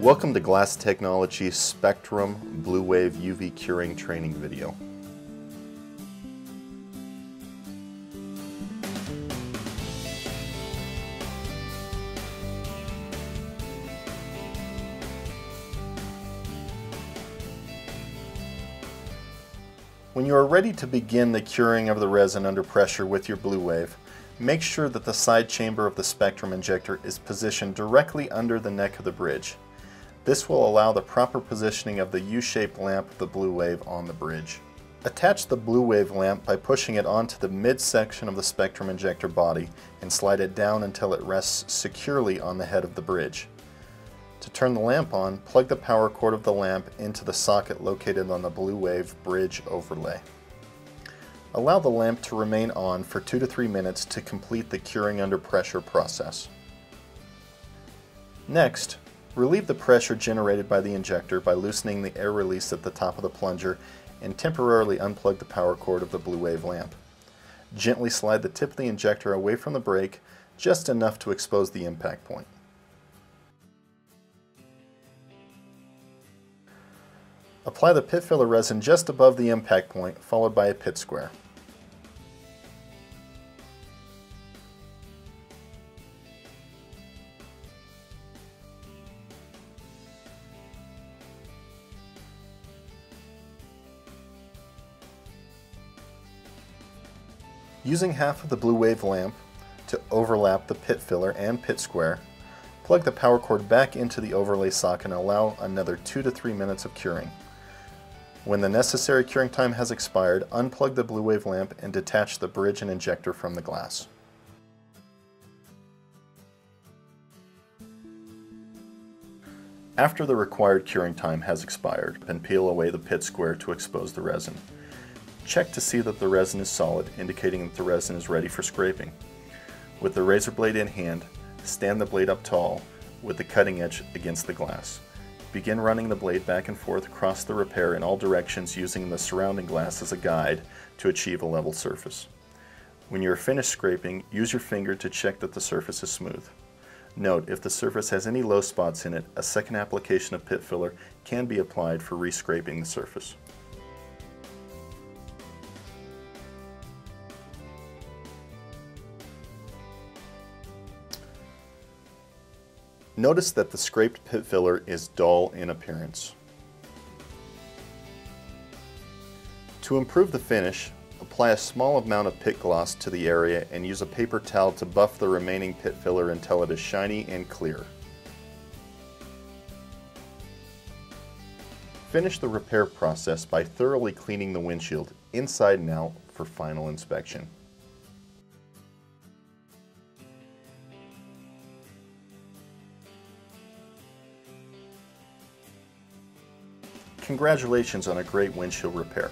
Welcome to Glass Technology's Spectrum BluWave UV curing training video. When you are ready to begin the curing of the resin under pressure with your BluWave, make sure that the side chamber of the Spectrum injector is positioned directly under the neck of the bridge. This will allow the proper positioning of the U-shaped lamp of the BluWave on the bridge. Attach the BluWave lamp by pushing it onto the midsection of the Spectrum injector body and slide it down until it rests securely on the head of the bridge. To turn the lamp on, plug the power cord of the lamp into the socket located on the BluWave bridge overlay. Allow the lamp to remain on for 2 to 3 minutes to complete the curing under pressure process. Next, relieve the pressure generated by the injector by loosening the air release at the top of the plunger and temporarily unplug the power cord of the BluWave lamp. Gently slide the tip of the injector away from the brake, just enough to expose the impact point. Apply the pit filler resin just above the impact point, followed by a pit square. Using half of the BluWave lamp to overlap the pit filler and pit square, plug the power cord back into the overlay socket and allow another 2 to 3 minutes of curing. When the necessary curing time has expired, unplug the BluWave lamp and detach the bridge and injector from the glass. After the required curing time has expired, then peel away the pit square to expose the resin. Check to see that the resin is solid, indicating that the resin is ready for scraping. With the razor blade in hand, stand the blade up tall with the cutting edge against the glass. Begin running the blade back and forth across the repair in all directions using the surrounding glass as a guide to achieve a level surface. When you are finished scraping, use your finger to check that the surface is smooth. Note, if the surface has any low spots in it, a second application of pit filler can be applied for re-scraping the surface. Notice that the scraped pit filler is dull in appearance. To improve the finish, apply a small amount of pit gloss to the area and use a paper towel to buff the remaining pit filler until it is shiny and clear. Finish the repair process by thoroughly cleaning the windshield inside and out for final inspection. Congratulations on a great windshield repair.